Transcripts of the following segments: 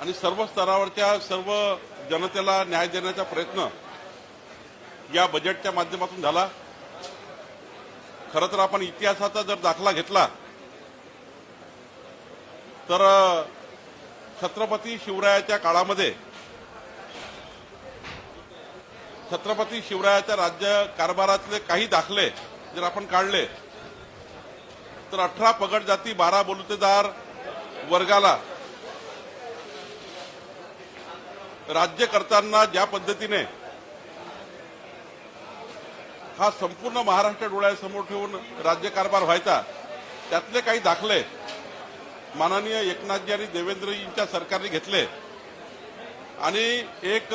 आणि सर्व स्तरावरच्या सर्व जनतेला न्याय देण्याचा प्रयत्न या बजेटच्या माध्यमातून झाला। खरं तर आपण इतिहासाचा जर दाखला घेतला तर छत्रपती शिवरायाच्या काळामध्ये छत्रपती शिवरायाच्या राज्य कारभारातले काही दाखले जर आपण काढले तर 18 पगड जाती 12 बलुतेदार वर्गाला राज्य करताना ज्या पद्धतीने हा संपूर्ण महाराष्ट्र डोळ्यासमोर ठेवून राज्यकारभार व्हायचा त्यातले काही दाखले माननीय एकनाथजी आणि देवेंद्रजींच्या सरकारने घेतले आणि एक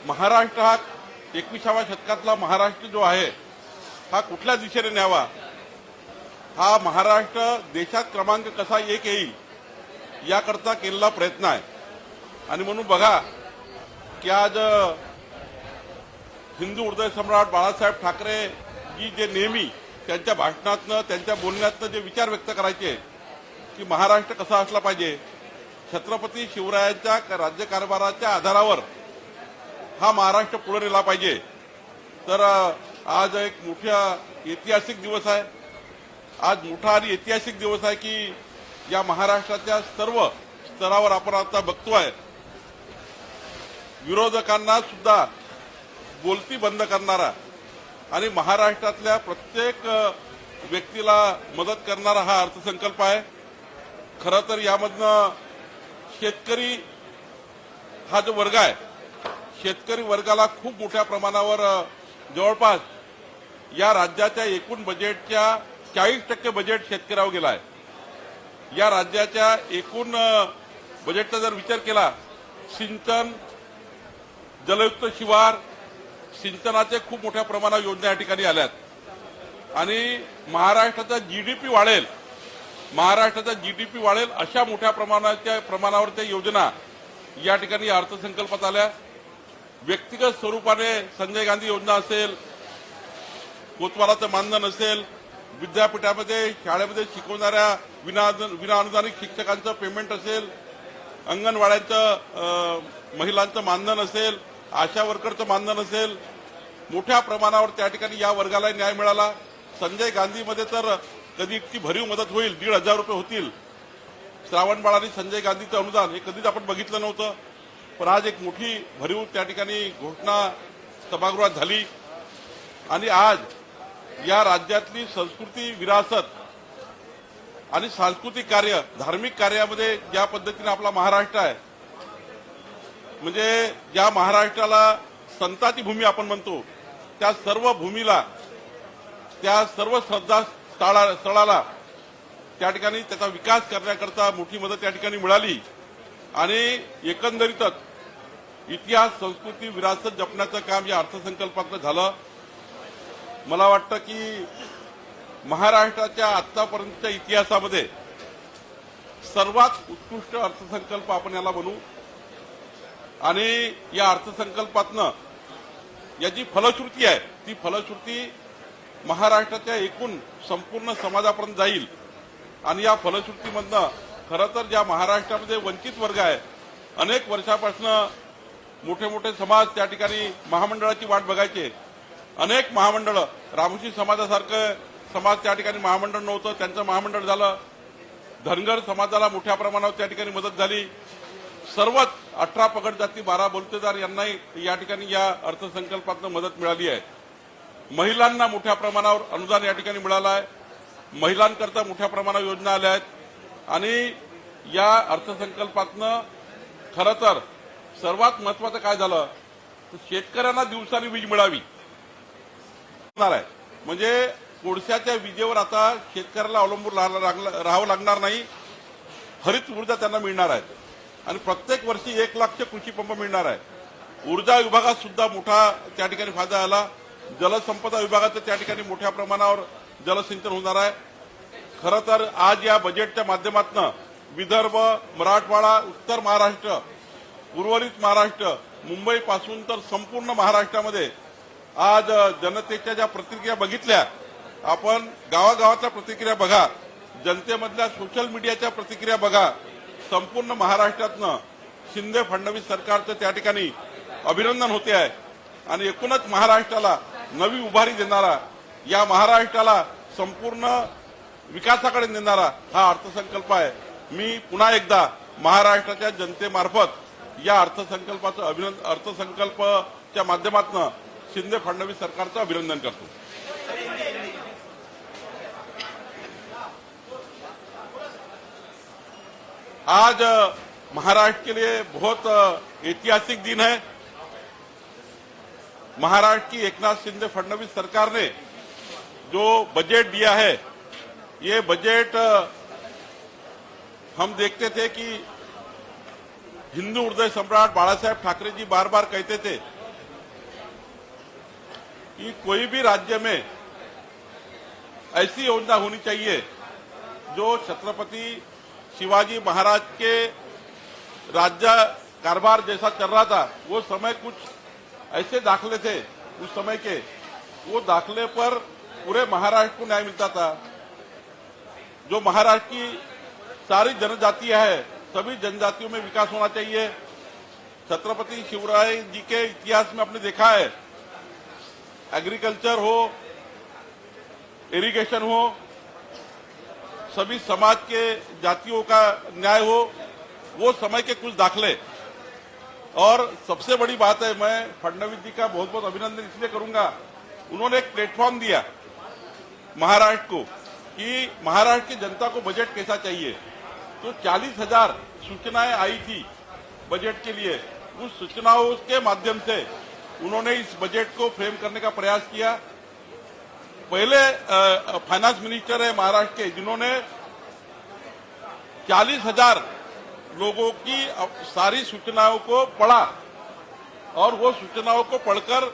महाराष्ट्र हा 21व्या शतकातला महाराष्ट्र जो आहे हा कुठल्या दिशेने न्यावा, हा महाराष्ट्र देशात क्रमांक कसा एक येईल याकरता केलेला प्रयत्न आहे। आणि म्हणून बघा की आज हिंदू हृदय सम्राट बाळासाहेब ठाकरे जी जे नेहमी त्यांच्या भाषणातनं त्यांच्या बोलण्यातनं जे विचार व्यक्त करायचे की महाराष्ट्र कसा असला पाहिजे, छत्रपती शिवरायांच्या राज्यकारभाराच्या आधारावर हा महाराष्ट्र पुढे नेला पाहिजे। तर आज एक मोठा ऐतिहासिक दिवस आहे। आज मोठा आणि ऐतिहासिक दिवस आहे की या महाराष्ट्राच्या सर्व स्तरावर आपण आता बघतोय विरोधकांना सुद्धा बोलती बंद करणारा आणि महाराष्ट्रातल्या प्रत्येक व्यक्तीला मदत करणारा हा अर्थसंकल्प आहे। खरं तर यामधनं शेतकरी हा जो वर्ग आहे शेतकरी वर्गाला खूप मोठ्या प्रमाणावर जवळपास या राज्याच्या एकूण बजेटच्या 40% बजेट शेतकऱ्यावर गेला आहे। या राज्याच्या एकूण बजेटचा जर विचार केला सिंचन जलयुक्त शिवार सिंचनाचे खूप मोठ्या प्रमाणावर योजना या ठिकाणी आल्यात आणि महाराष्ट्राचा जीडीपी वाढेल अशा मोठ्या प्रमाणावरच्या योजना या ठिकाणी अर्थसंकल्पात आल्या। व्यक्तिगत स्वरूपाने संजय गांधी योजना असेल, कोतवालाचं मानधन असेल, विद्यापीठामध्ये शाळेमध्ये शिकवणाऱ्या विनाअनुदानित शिक्षकांचं पेमेंट असेल, अंगणवाड्यांचं महिलांचं मानधन असेल, आशा वर्करचं मानधन असेल, मोठ्या प्रमाणावर त्या ठिकाणी या वर्गाला न्याय मिळाला। संजय गांधीमध्ये तर कधी इतकी भरीव मदत होईल 1,500 रुपये होतील, श्रावणबाळ आणि संजय गांधीचं अनुदान हे कधीच आपण बघितलं नव्हतं। पण आज एक मोठी भरीव त्या ठिकाणी घोषणा सभागृहात झाली आणि आज या राज्यातली संस्कृती विरासत आणि सांस्कृतिक कार्य धार्मिक कार्यामध्ये ज्या पद्धतीने आपला महाराष्ट्र आहे म्हणजे ज्या महाराष्ट्राला संताची भूमी आपण म्हणतो त्या सर्व भूमीला त्या सर्व स्थळाला त्या ठिकाणी त्याचा विकास करण्याकरता मोठी मदत त्या ठिकाणी मिळाली आणि एकंदरीतच इतिहास संस्कृती विरासत जपण्याचं काम या अर्थसंकल्पातलं झालं। मला वाटतं की महाराष्ट्राच्या आतापर्यंतच्या इतिहासामध्ये सर्वात उत्कृष्ट अर्थसंकल्प आपण याला बनवू आणि या अर्थसंकल्पातनं याची फलश्रुती आहे ती फलश्रुती महाराष्ट्राच्या एकूण संपूर्ण समाजापर्यंत जाईल आणि या फलश्रुतीमधनं खरं तर ज्या महाराष्ट्रामध्ये वंचित वर्ग आहे अनेक वर्षापासून मोठे मोठे समाज त्या ठिकाणी महामंडळाची वाट बघायचे, अनेक महामंडळ रामोशी समाजासारखं समाज त्या ठिकाणी महामंडळ नव्हतं त्यांचं महामंडळ झालं, धनगर समाजाला मोठ्या प्रमाणावर त्या ठिकाणी मदत झाली, सर्वच 18 पगड जाती 12 बलुतेदार यांनाही या ठिकाणी या अर्थसंकल्पातून मदत मिळाली आहे। महिलांना मोठ्या प्रमाणावर अनुदान या ठिकाणी मिळालं आहे, महिलांकरता मोठ्या प्रमाणावर योजना आल्या आहेत आणि या अर्थसंकल्पातनं खरं तर सर्वात महत्वाचं काय झालं तर शेतकऱ्यांना दिवसानी वीज मिळावी म्हणजे कोळशाच्या विजेवर आता शेतकऱ्याला अवलंबून राहावं लागणार नाही, हरित ऊर्जा त्यांना मिळणार आहे आणि प्रत्येक वर्षी 1 लाख कृषी पंप मिळणार आहे। ऊर्जा विभागात सुद्धा मोठा त्या ठिकाणी फायदा आला, जलसंपदा विभागाचं त्या ठिकाणी मोठ्या प्रमाणावर जलसिंचन होणार आहे। खरं तर आज या बजेटच्या माध्यमातून विदर्भ, मराठवाडा, उत्तर महाराष्ट्र, उर्वरित महाराष्ट्र, मुंबईपासून तर संपूर्ण महाराष्ट्रामध्ये आज जनतेच्या ज्या प्रतिक्रिया बघितल्या, आपण गावागावातल्या प्रतिक्रिया बघा, जनतेमधल्या सोशल मीडियाच्या प्रतिक्रिया बघा, संपूर्ण महाराष्ट्रातनं शिंदे फडणवीस सरकारचं त्या ठिकाणी अभिनंदन होते आहे आणि एकूणच महाराष्ट्राला नवी उभारी देणारा, या महाराष्ट्राला संपूर्ण विकासाकडे नेणारा हा अर्थसंकल्प आहे। मी पुन्हा एकदा महाराष्ट्राच्या जनतेमार्फत या अर्थसंकल्पाच्या माध्यमातून शिंदे फडणवीस सरकारचं अभिनंदन करतो। आज महाराष्ट्र के लिए बहुत ऐतिहासिक दिन है। महाराष्ट्र की एकनाथ शिंदे फडणवीस सरकार ने जो बजट दिया है, ये बजट हम देखते थे कि हिंदू हृदय सम्राट बाला साहेब ठाकरे जी बार बार कहते थे कि कोई भी राज्य में ऐसी योजना होनी चाहिए जो छत्रपति शिवाजी महाराज के राज्य कारभार जैसा चल रहा था। वो समय कुछ ऐसे दाखले थे उस समय के, वो दाखले पर पूरे महाराष्ट्र को न्याय मिलता था। जो महाराष्ट्र की सारी जनजातियां हैं, सभी जनजातियों में विकास होना चाहिए। छत्रपति शिवराय जी के इतिहास में आपने देखा है, एग्रीकल्चर हो, इरिगेशन हो, सभी समाज के जातियों का न्याय हो, वो समय के कुछ दाखले। और सबसे बड़ी बात है, मैं फडणवीस जी का बहुत बहुत अभिनंदन इसलिए करूंगा, उन्होंने एक प्लेटफॉर्म दिया महाराष्ट्र को कि महाराष्ट्र की जनता को बजट कैसा चाहिए। तो 40,000 सूचनाएं आई थी बजट के लिए। उस सूचनाओं के माध्यम से उन्होंने इस बजट को फ्रेम करने का प्रयास किया। पहले फाइनेंस मिनिस्टर है महाराष्ट्र के, जिन्होंने 40,000 लोगों की सारी सूचनाओं को पढ़ा और वो सूचनाओं को पढ़कर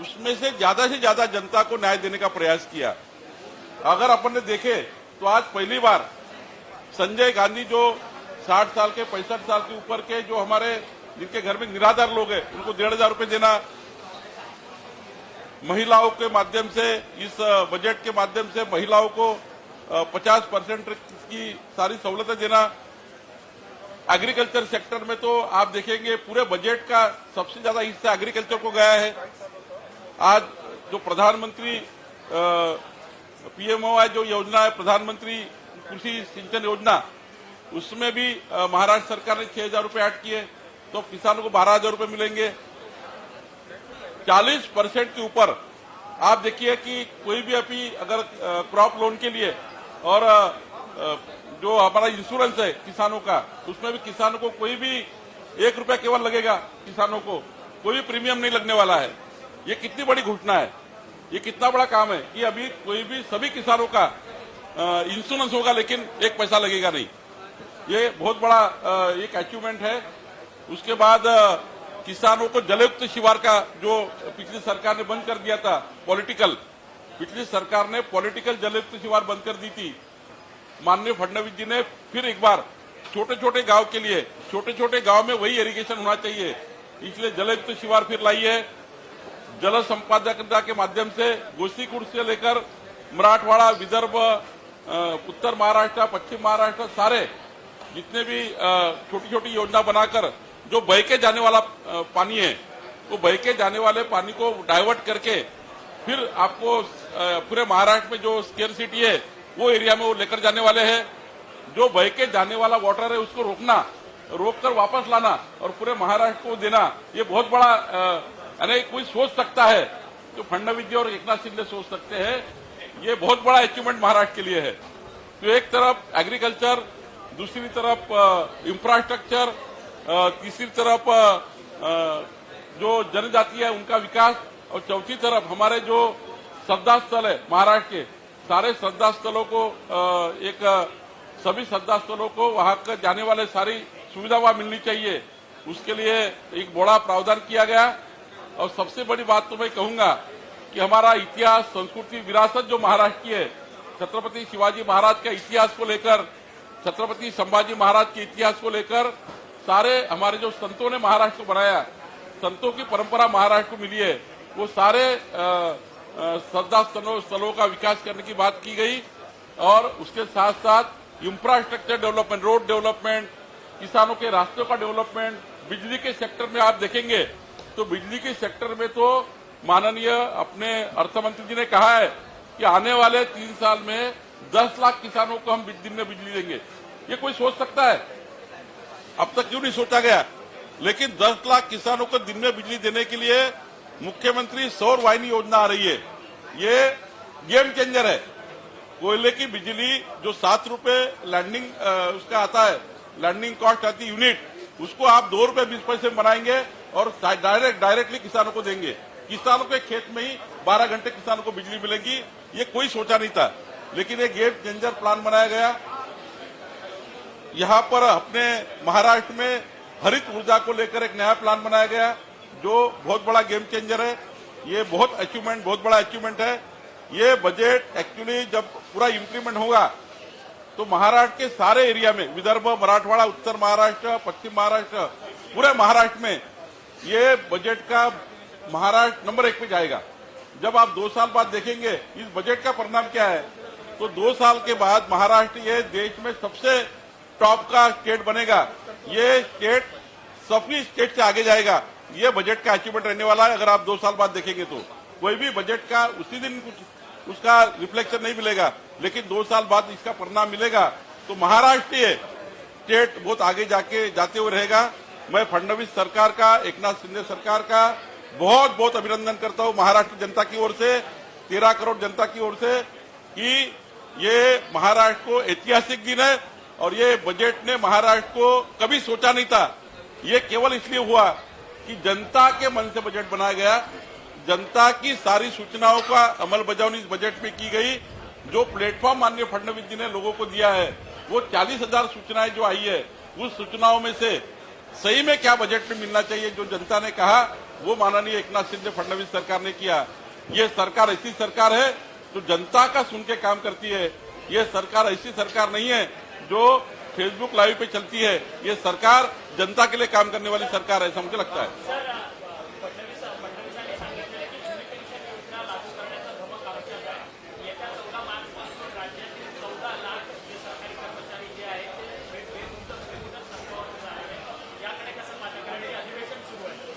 उसमें से ज्यादा जनता को न्याय देने का प्रयास किया। अगर अपन ने देखे तो आज पहली बार संजय गांधी, जो 60 साल के 65 साल के ऊपर के जो हमारे जिनके घर में निराधार लोग हैं, उनको 1,500 रुपए देना, महिलाओं के माध्यम से इस बजट के माध्यम से महिलाओं को 50% की सारी सहूलतें देना। एग्रीकल्चर सेक्टर में तो आप देखेंगे पूरे बजट का सबसे ज्यादा हिस्सा एग्रीकल्चर को गया है। आज जो प्रधानमंत्री पीएमओआई जो योजना है, प्रधानमंत्री कृषि सिंचन योजना, उसमें भी महाराष्ट्र सरकार ने 6,000 रुपए ऐड किए, तो किसानों को 12,000 रुपए मिलेंगे। 40% के ऊपर आप देखिए कि कोई भी अभी अगर क्रॉप लोन के लिए और जो हमारा इंश्योरेंस है किसानों का, उसमें भी किसानों को कोई भी 1 रुपया केवल लगेगा, किसानों को कोई भी प्रीमियम नहीं लगने वाला है। ये कितनी बड़ी घोषणा है, ये कितना बड़ा काम है कि अभी कोई भी सभी किसानों का इंश्योरेंस होगा, लेकिन 1 पैसा लगेगा नहीं। ये बहुत बड़ा एक अचीवमेंट है। उसके बाद किसानों को जलयुक्त शिवार का जो पिछली सरकार ने बंद कर दिया था, पिछली सरकार ने पॉलिटिकल जलयुक्त शिवार बंद कर दी थी। माननीय फडणवीस जी ने फिर एक बार छोटे छोटे गांव के लिए, छोटे छोटे गांव में वही इरिगेशन होना चाहिए, इसलिए जलयुक्त शिवार फिर लाई है। जल संपादकता के माध्यम से गोसीखुर्द से लेकर मराठवाड़ा, विदर्भ, उत्तर महाराष्ट्र, पश्चिम महाराष्ट्र, सारे जितने भी छोटी छोटी योजना बनाकर जो बह के जाने वाला पानी है, वो बह के जाने वाले पानी को डाइवर्ट करके फिर आपको पूरे महाराष्ट्र में जो स्केर्सिटी है वो एरिया में वो लेकर जाने वाले हैं। जो बह के जाने वाला वाटर है उसको रोककर वापस लाना और पूरे महाराष्ट्र को देना, ये बहुत बड़ा यानी कोई सोच सकता है, तो फडणवीस जी और एकनाथ शिंदे सोच सकते हैं। ये बहुत बड़ा अचीवमेंट महाराष्ट्र के लिए है। तो एक तरफ एग्रीकल्चर, दूसरी तरफ इंफ्रास्ट्रक्चर, तीसरी तरफ जो जनजाति है उनका विकास, और चौथी तरफ हमारे जो श्रद्धा स्थल है महाराष्ट्र के, सारे श्रद्धा स्थलों को सभी श्रद्धा स्थलों को वहां का जाने वाले सारी सुविधा वहां मिलनी चाहिए, उसके लिए एक बड़ा प्रावधान किया गया। और सबसे बड़ी बात तो मैं कहूंगा कि हमारा इतिहास, संस्कृति, विरासत जो महाराष्ट्र की है, छत्रपति शिवाजी महाराज का इतिहास को लेकर, छत्रपति संभाजी महाराज के इतिहास को लेकर सारे हमारे जो संतों ने महाराष्ट्र को बनाया, संतों की परंपरा महाराष्ट्र को मिली है, वो सारे श्रद्धा स्थलों का विकास करने की बात की गई। और उसके साथ साथ इंफ्रास्ट्रक्चर डेवलपमेंट, रोड डेवलपमेंट, किसानों के रास्तों का डेवलपमेंट, बिजली के सेक्टर में आप देखेंगे तो बिजली के सेक्टर में तो माननीय अपने अर्थमंत्री जी ने कहा है कि आने वाले 3 साल में 10 लाख किसानों को हम दिन में बिजली देंगे। ये कोई सोच सकता है? अब तक क्यों नहीं सोचा गया? लेकिन 10 लाख किसानों को दिन में बिजली देने के लिए मुख्यमंत्री सौर वाहिनी योजना आ रही है। ये गेम चेंजर है। कोयले की बिजली जो 7 रुपए लैंडिंग उसका आता है, लैंडिंग कॉस्ट आती है यूनिट, उसको आप 2 रुपए 20 पैसे बनाएंगे और डायरेक्टली किसानों को देंगे। किसानों के खेत में ही 12 घंटे किसानों को बिजली मिलेगी। ये कोई सोचा नहीं था, लेकिन ये गेम चेंजर प्लान बनाया गया। यहां पर अपने महाराष्ट्र में हरित ऊर्जा को लेकर एक नया प्लान बनाया गया जो बहुत बड़ा गेम चेंजर है। ये बहुत बड़ा अचीवमेंट है। ये बजट एक्चुअली जब पूरा इम्प्लीमेंट होगा तो महाराष्ट्र के सारे एरिया में, विदर्भ, मराठवाड़ा, उत्तर महाराष्ट्र, पश्चिम महाराष्ट्र, पूरे महाराष्ट्र में ये बजट का महाराष्ट्र नंबर 1 पे जाएगा। जब आप 2 साल बाद देखेंगे इस बजट का परिणाम क्या है, तो 2 साल के बाद महाराष्ट्र ये देश में सबसे टॉप का स्टेट बनेगा। ये स्टेट सभी स्टेट से आगे जाएगा। ये बजट का अचीवमेंट रहने वाला है। अगर आप 2 साल बाद देखेंगे तो कोई भी बजट का उसी दिन कुछ उसका रिफ्लेक्शन नहीं मिलेगा, लेकिन 2 साल बाद इसका परिणाम मिलेगा। तो महाराष्ट्र स्टेट बहुत आगे जाते हुए रहेगा। मैं फडणवीस सरकार का, एकनाथ शिंदे सरकार का बहुत बहुत अभिनंदन करता हूं महाराष्ट्र जनता की ओर से, 13 करोड़ जनता की ओर से, कि ये महाराष्ट्र को ऐतिहासिक दिन है और ये बजट ने महाराष्ट्र को कभी सोचा नहीं था। ये केवल इसलिए हुआ कि जनता के मन से बजट बनाया गया। जनता की सारी सूचनाओं का अमल बजावनी इस बजट में की गई। जो प्लेटफॉर्म माननीय फडणवीस जी ने लोगों को दिया है, वो 40,000 सूचनाएं जो आई है, उस सूचनाओं में से सही में क्या बजट में मिलना चाहिए, जो जनता ने कहा, वो माननीय एकनाथ शिंदे फडणवीस सरकार ने किया। ये सरकार ऐसी सरकार है जो जनता का सुन के काम करती है। ये सरकार ऐसी सरकार नहीं है जो फेसबुक लाइव पे चलती है। ये सरकार जनता के लिए काम करने वाली सरकार है, ऐसा मुझे लगता है।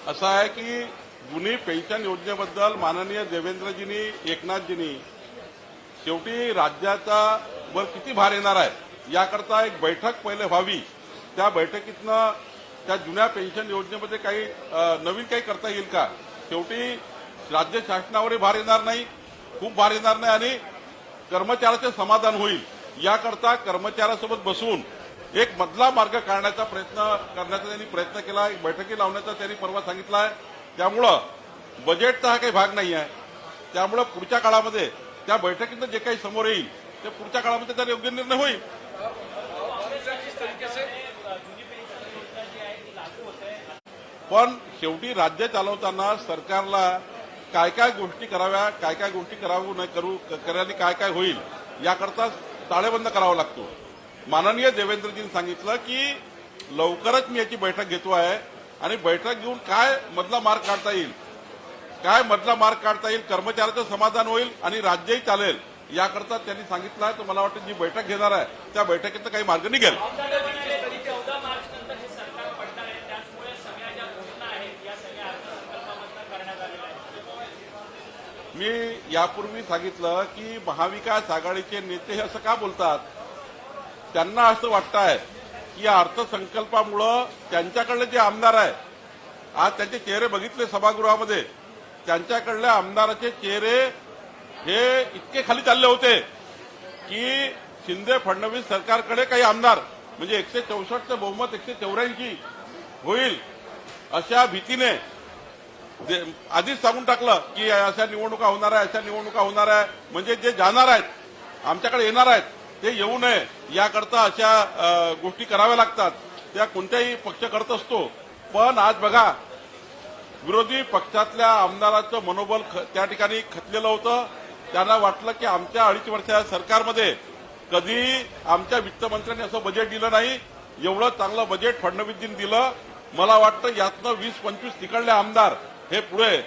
असं आहे की जुनी पेन्शन योजनेबद्दल माननीय देवेंद्रजींनी, एकनाथजींनी शेवटी राज्याचा वर किती भार येणार आहे याकरता एक बैठक पहिले व्हावी। त्या बैठकीतनं त्या जुन्या पेन्शन योजनेमध्ये काही नवीन काही करता येईल का? शेवटी राज्य शासनावरही भार येणार नाही, खूप भार येणार नाही आणि कर्मचाऱ्याचे समाधान होईल याकरता कर्मचाऱ्यासोबत बसून एक मधला मार्ग काढण्याचा त्यांनी प्रयत्न केला। एक बैठकी लावण्याचा त्यांनी परवा सांगितला आहे। त्यामुळं बजेटचा हा काही भाग नाही आहे। त्यामुळं पुढच्या काळामध्ये त्या बैठकीतनं जे काही समोर येईल ते पुढच्या काळामध्ये त्याचा योग्य निर्णय होईल। पण शेवटी राज्य चालवताना सरकारला काय काय गोष्टी कराव्या, काय काय गोष्टी करायला काय काय होईल याकरता ताळेबंद करावा लागतो। माननीय देवेंद्रजींनी सांगितलं की लवकरच मी याची बैठक घेतो आहे आणि बैठक घेऊन काय मधला मार्ग काढता येईल, कर्मचाऱ्याचं समाधान होईल आणि राज्यही चालेल याकरता त्यांनी सांगितलं आहे। तर मला वाटतं जी बैठक घेणार आहे त्या बैठकीत काही मार्ग निघेल। मी यापूर्वी सांगितलं की महाविकास आघाडीचे नेते हे असं का बोलतात? त्यांना असं वाटतं आहे की या अर्थसंकल्पामुळं त्यांच्याकडले जे आमदार आहे, आज त्यांचे चेहरे बघितले सभागृहामध्ये, त्यांच्याकडल्या आमदाराचे चेहरे हे इतके खाली चालले होते की शिंदे फडणवीस सरकारकडे काही आमदार म्हणजे 164चं बहुमत 184 होईल अशा भीतीने आधीच सांगून टाकलं की अशा निवडणुका होणार आहे, म्हणजे जे जाणार आहेत, आमच्याकडे येणार आहेत ते येऊ नये याकरता अशा गोष्टी कराव्या लागतात। त्या कोणत्याही पक्ष करत असतो। पण आज बघा, विरोधी पक्षातल्या आमदाराचं मनोबल त्या ठिकाणी खचलेलं होतं। त्यांना वाटलं की आमच्या 2.5 वर्षाच्या सरकारमध्ये कधी आमच्या वित्तमंत्र्यांनी असं बजेट दिलं नाही, एवढं चांगलं बजेट फडणवीसजींनी दिलं। मला वाटतं यातनं 20-25 तिकडले आमदार हे पुढे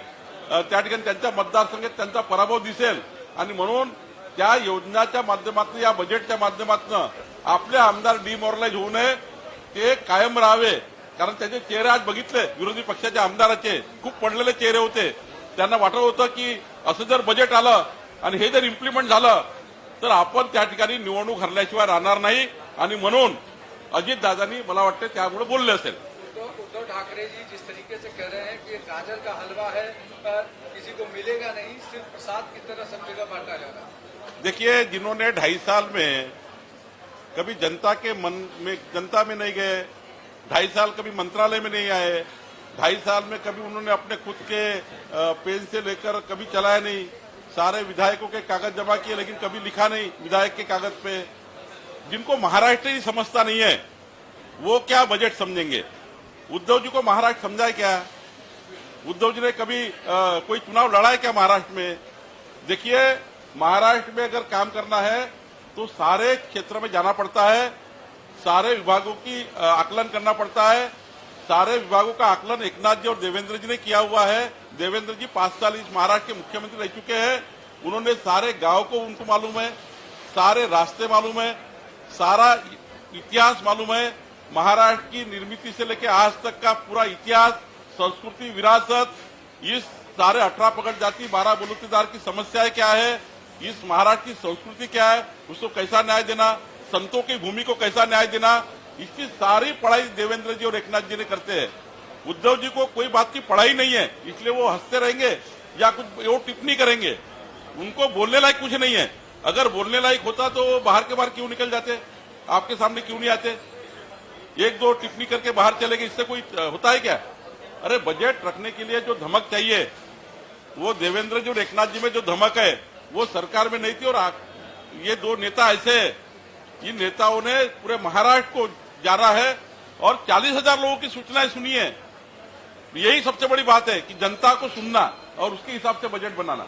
त्या ठिकाणी त्यांच्या मतदारसंघात त्यांचा पराभव दिसेल आणि म्हणून त्या योजनाच्या माध्यमातून, या बजेटच्या माध्यमातून आपले आमदार डिमोरलाइज होऊ नये ते कायम राहावे. कारण त्याचे चेहरे आज बघितले विरोधी पक्षाच्या आमदाराचे खूप पडलेले चेहरे होते. त्यांना वाटत होतं की असं जर बजेट आलं आणि हे जर इम्प्लिमेंट झालं तर आपण त्या ठिकाणी निवडणूक हरल्याशिवाय राहणार नाही. आणि म्हणून अजितदादांनी मला वाटतं त्यामुळे बोलले असेल. उद्धव ठाकरे जी जिस तरीके से कह रहे हैं कि ये गाजर का हलवा है, किसी को मिलेगा नहीं, सिर्फ प्रसाद की तरह सब जगह बांटा जाएगा. देखिए, जिन्होंने 2.5 साल में कभी जनता के मन में जनता में नहीं गए, 2.5 साल कभी मंत्रालय में नहीं आए, 2.5 साल में कभी उन्होंने अपने खुद के पेन से लेकर कभी चलाया नहीं, सारे विधायकों के कागज जमा किए लेकिन कभी लिखा नहीं विधायक के कागज पे, जिनको महाराष्ट्र ही समझता नहीं है वो क्या बजट समझेंगे. उद्धव जी को महाराष्ट्र समझा क्या? उद्धव जी ने कभी कोई चुनाव लड़ा है क्या महाराष्ट्र में? देखिए, महाराष्ट्र में अगर काम करना है तो सारे क्षेत्र में जाना पड़ता है, सारे विभागों की आकलन करना पड़ता है. सारे विभागों का आकलन एकनाथ जी और देवेंद्र जी ने किया हुआ है. देवेंद्र जी 5 साल इस महाराष्ट्र के मुख्यमंत्री रह चुके हैं. उन्होंने सारे गांव को उनको मालूम है, सारे रास्ते मालूम है, सारा इतिहास मालूम है. महाराष्ट्र की निर्मित से लेकर आज तक का पूरा इतिहास, संस्कृति, विरासत, इस सारे 18 पगड़ जाति 12 बलूतेदार की समस्याएं क्या है, इस महाराष्ट्र की संस्कृति क्या है, उसको कैसा न्याय देना, संतों की भूमि को कैसा न्याय देना, इसकी सारी पढ़ाई देवेंद्र जी और एकनाथ जी ने करते हैं. उद्धव जी को कोई बात की पढ़ाई नहीं है, इसलिए वो हंसते रहेंगे या कुछ वो टिप्पणी करेंगे. उनको बोलने लायक कुछ नहीं है. अगर बोलने लायक होता तो वो बाहर के बाहर क्यों निकल जाते, आपके सामने क्यों नहीं आते? 1-2 टिप्पणी करके बाहर चले गए, इससे कोई होता है क्या? अरे, बजट रखने के लिए जो धमक चाहिए वो देवेंद्र जी और एकनाथ जी में जो धमक है वो सरकार में नहीं थी. और ये 2 नेता ऐसे हैं, इन नेताओं ने पूरे महाराष्ट्र को जाना है और 40,000 लोगों की सूचनाएं सुनी है. यही सबसे बड़ी बात है कि जनता को सुनना और उसके हिसाब से बजट बनाना.